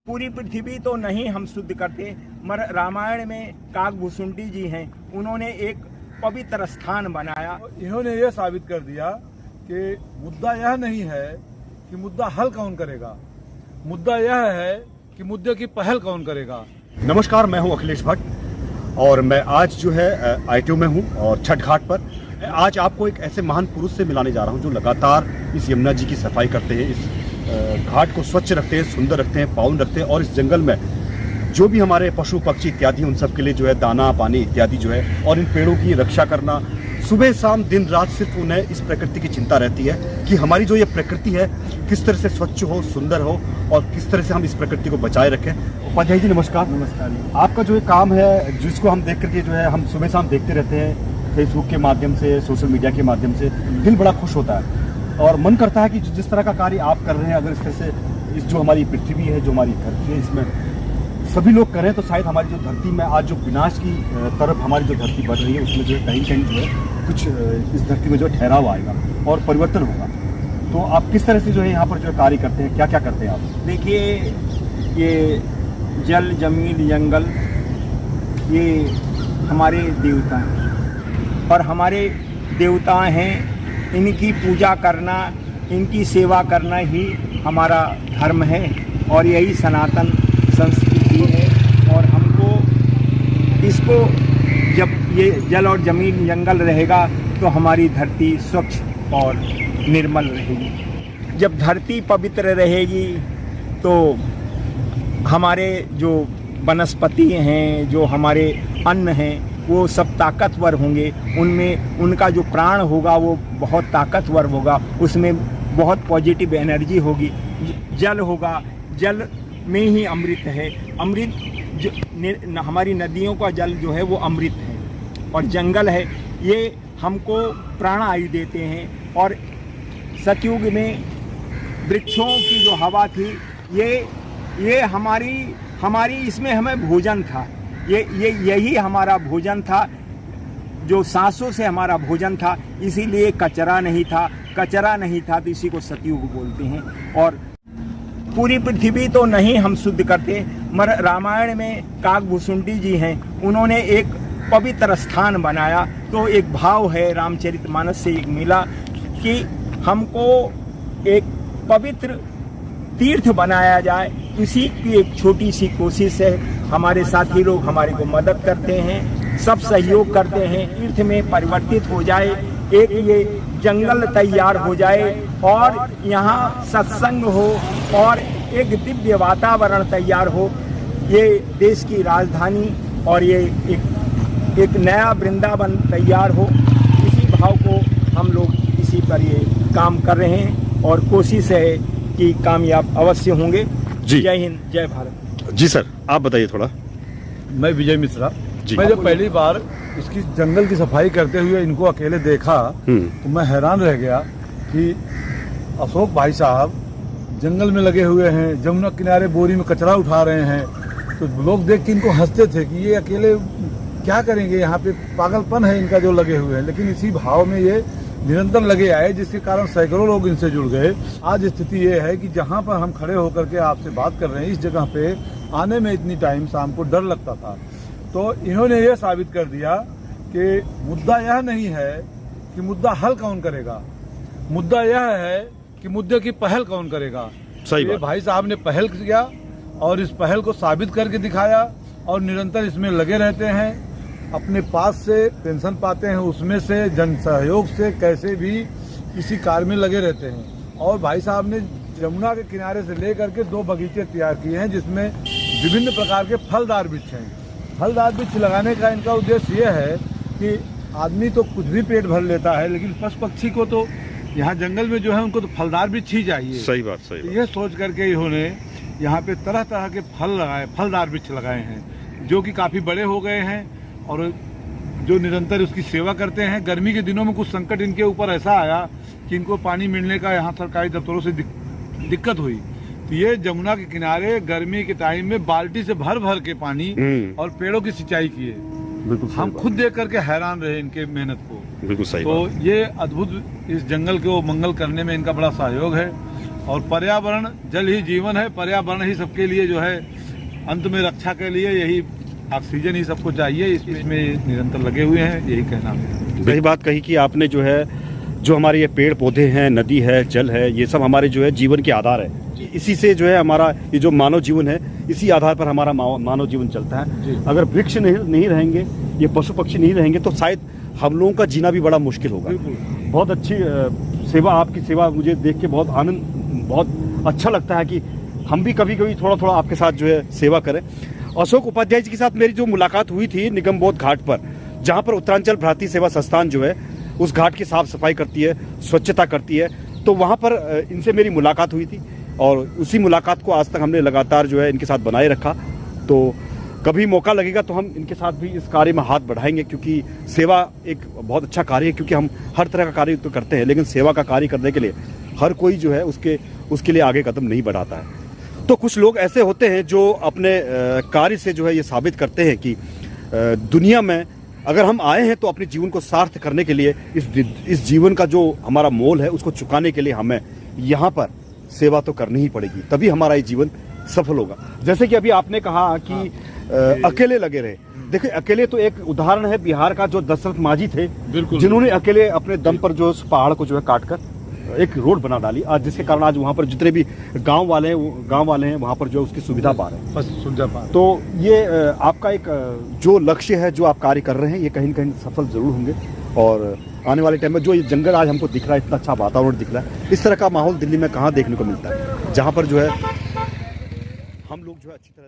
पूरी पृथ्वी तो नहीं हम शुद्ध करते, मगर रामायण में काकभूषुंडी जी हैं, उन्होंने एक पवित्र स्थान बनाया। इन्होंने ये साबित कर दिया कि मुद्दा यह नहीं है कि मुद्दा हल कौन करेगा, मुद्दा यह है कि मुद्दे की पहल कौन करेगा। नमस्कार, मैं हूं अखिलेश भट्ट और मैं आज जो है ITO में हूं और छठ घाट पर आज आपको एक ऐसे महान पुरुष से मिलाने जा रहा हूं जो लगातार इस यमुना जी की सफाई करते हैं, इस घाट को स्वच्छ रखते हैं, सुंदर रखते हैं, पावन रखते हैं और इस जंगल में जो भी हमारे पशु पक्षी इत्यादि उन सब के लिए जो है दाना पानी इत्यादि जो है और इन पेड़ों की रक्षा करना, सुबह शाम दिन रात सिर्फ उन्हें इस प्रकृति की चिंता रहती है कि हमारी जो ये प्रकृति है किस तरह से स्वच्छ हो, सुंदर हो और किस तरह से हम इस प्रकृति को बचाए रखें। उपाध्याय जी नमस्कार। नमस्कार जी। आपका जो ये काम है जिसको हम देख करके जो है हम सुबह शाम देखते रहते हैं फेसबुक के माध्यम से, सोशल मीडिया के माध्यम से, दिल बड़ा खुश होता है और मन करता है कि जिस तरह का कार्य आप कर रहे हैं अगर इस तरह से इस जो हमारी पृथ्वी है, जो हमारी धरती है, इसमें सभी लोग करें तो शायद हमारी जो धरती में आज जो विनाश की तरफ हमारी जो धरती बढ़ रही है उसमें जो है कहीं कहीं जो है कुछ इस धरती में जो ठहराव आएगा और परिवर्तन होगा। तो आप किस तरह से जो है यहाँ पर जो कार्य करते हैं, क्या क्या करते हैं आप? देखिए, ये जल जमीन जंगल ये हमारे देवता हैं और हमारे देवता हैं, इनकी पूजा करना, इनकी सेवा करना ही हमारा धर्म है और यही सनातन संस्कृति है। और हमको इसको जब ये जल और जमीन जंगल रहेगा तो हमारी धरती स्वच्छ और निर्मल रहेगी। जब धरती पवित्र रहेगी तो हमारे जो वनस्पति हैं, जो हमारे अन्न हैं, वो सब ताकतवर होंगे, उनमें उनका जो प्राण होगा वो बहुत ताकतवर होगा, उसमें बहुत पॉजिटिव एनर्जी होगी। जल होगा, जल में ही अमृत है, अमृत हमारी नदियों का जल जो है वो अमृत है और जंगल है, ये हमको प्राणवायु देते हैं। और सतयुग में वृक्षों की जो हवा थी ये हमारी इसमें हमें भोजन था, यही हमारा भोजन था, जो सांसों से हमारा भोजन था, इसीलिए कचरा नहीं था तो इसी को सतयुग बोलते हैं। और पूरी पृथ्वी तो नहीं हम शुद्ध करते, मगर रामायण में काकभूषुंडी जी हैं, उन्होंने एक पवित्र स्थान बनाया। तो एक भाव है रामचरितमानस से एक मिला कि हमको एक पवित्र तीर्थ बनाया जाए, इसी की एक छोटी सी कोशिश है। हमारे साथी लोग हमारे को मदद करते हैं, सब सहयोग करते हैं, तीर्थ में परिवर्तित हो जाए, एक ये जंगल तैयार हो जाए और यहाँ सत्संग हो और एक दिव्य वातावरण तैयार हो, ये देश की राजधानी और ये एक नया वृंदावन तैयार हो। इसी भाव को हम लोग इसी पर ये काम कर रहे हैं और कोशिश है कि कामयाब अवश्य होंगे। जी, जय हिंद, जय भारत। जी सर, आप बताइए थोड़ा। मैं विजय मिश्रा। जी। मैं जब पहली बार इसकी जंगल की सफाई करते हुए इनको अकेले देखा तो मैं हैरान रह गया कि अशोक भाई साहब जंगल में लगे हुए हैं, जमुना किनारे बोरी में कचरा उठा रहे हैं, तो लोग देख के इनको हंसते थे कि ये अकेले क्या करेंगे, यहाँ पे पागलपन है इनका जो लगे हुए हैं। लेकिन इसी भाव में ये निरंतर लगे आए, जिसके कारण सैकड़ों लोग इनसे जुड़ गए। आज स्थिति ये है कि जहाँ पर हम खड़े होकर के आपसे बात कर रहे हैं, इस जगह पे आने में इतनी टाइम शाम को डर लगता था। तो इन्होंने ये साबित कर दिया कि मुद्दा यह नहीं है कि मुद्दा हल कौन करेगा, मुद्दा यह है कि मुद्दे की पहल कौन करेगा। सही बात। भाई साहब ने पहल किया और इस पहल को साबित करके दिखाया और निरंतर इसमें लगे रहते हैं। अपने पास से पेंशन पाते हैं, उसमें से जन सहयोग से कैसे भी इसी कार्य में लगे रहते हैं। और भाई साहब ने यमुना के किनारे से लेकर के 2 बगीचे तैयार किए हैं जिसमें विभिन्न प्रकार के फलदार वृक्ष हैं। फलदार वृक्ष लगाने का इनका उद्देश्य यह है कि आदमी तो कुछ भी पेट भर लेता है, लेकिन पशु पक्षी को तो यहाँ जंगल में जो है उनको तो फलदार वृक्ष ही चाहिए। सही बात, सही बात। ये सोच करके इन्होंने यहाँ पे तरह तरह के फलदार वृक्ष लगाए हैं जो कि काफ़ी बड़े हो गए हैं और जो निरंतर उसकी सेवा करते हैं। गर्मी के दिनों में कुछ संकट इनके ऊपर ऐसा आया कि इनको पानी मिलने का यहाँ सरकारी दफ्तरों से दिक्कत हुई, तो ये जमुना के किनारे गर्मी के टाइम में बाल्टी से भर भर के पानी और पेड़ों की सिंचाई किए। हम खुद देख करके हैरान रहे इनके मेहनत को। बिल्कुल सही। तो ये अद्भुत इस जंगल को मंगल करने में इनका बड़ा सहयोग है। और पर्यावरण जल ही जीवन है, पर्यावरण ही सबके लिए जो है अंत में रक्षा के लिए यही ऑक्सीजन ही सबको चाहिए, इसमें निरंतर लगे हुए हैं, यही कहना है। सही बात कही कि आपने जो है, जो हमारे ये पेड़ पौधे हैं, नदी है, जल है, ये सब हमारे जो है जीवन के आधार है। इसी से जो है हमारा ये जो मानव जीवन है, इसी आधार पर हमारा मानव जीवन चलता है। अगर वृक्ष नहीं रहेंगे, ये पशु पक्षी नहीं रहेंगे, तो शायद हम लोगों का जीना भी बड़ा मुश्किल होगा। बहुत अच्छी सेवा, आपकी सेवा मुझे देख के बहुत आनंद, बहुत अच्छा लगता है कि हम भी कभी कभी थोड़ा थोड़ा आपके साथ जो है सेवा करें। अशोक उपाध्याय जी के साथ मेरी जो मुलाकात हुई थी निगमबोध घाट पर, जहाँ पर उत्तरांचल भारतीय सेवा संस्थान जो है उस घाट की साफ सफाई करती है, स्वच्छता करती है, तो वहाँ पर इनसे मेरी मुलाकात हुई थी और उसी मुलाकात को आज तक हमने लगातार जो है इनके साथ बनाए रखा। तो कभी मौका लगेगा तो हम इनके साथ भी इस कार्य में हाथ बढ़ाएंगे, क्योंकि सेवा एक बहुत अच्छा कार्य है। क्योंकि हम हर तरह का कार्य तो करते हैं, लेकिन सेवा का कार्य करने के लिए हर कोई जो है उसके लिए आगे कदम नहीं बढ़ाता है। तो कुछ लोग ऐसे होते हैं जो अपने कार्य से जो है ये साबित करते हैं कि दुनिया में अगर हम आए हैं तो अपने जीवन को सार्थ करने के लिए, इस जीवन का जो हमारा मोल है उसको चुकाने के लिए हमें यहाँ पर सेवा तो करनी ही पड़ेगी, तभी हमारा ये जीवन सफल होगा। जैसे कि अभी आपने कहा कि अकेले लगे रहे। देखिए, अकेले तो एक उदाहरण है बिहार का, जो दशरथ मांझी थे, जिन्होंने अकेले अपने दम पर जो पहाड़ को जो है काट कर एक रोड बना डाली, आज जिसके कारण आज वहाँ पर जितने भी गांव वाले हैं वहाँ पर जो उसकी सुविधा पा रहे हैं। तो ये आपका एक जो लक्ष्य है, जो आप कार्य कर रहे हैं, ये कहीं न कहीं सफल जरूर होंगे। और आने वाले टाइम में जो ये जंगल आज हमको दिख रहा है, इतना अच्छा वातावरण दिख रहा है, इस तरह का माहौल दिल्ली में कहाँ देखने को मिलता है, जहाँ पर जो है हम लोग जो है अच्छी तरह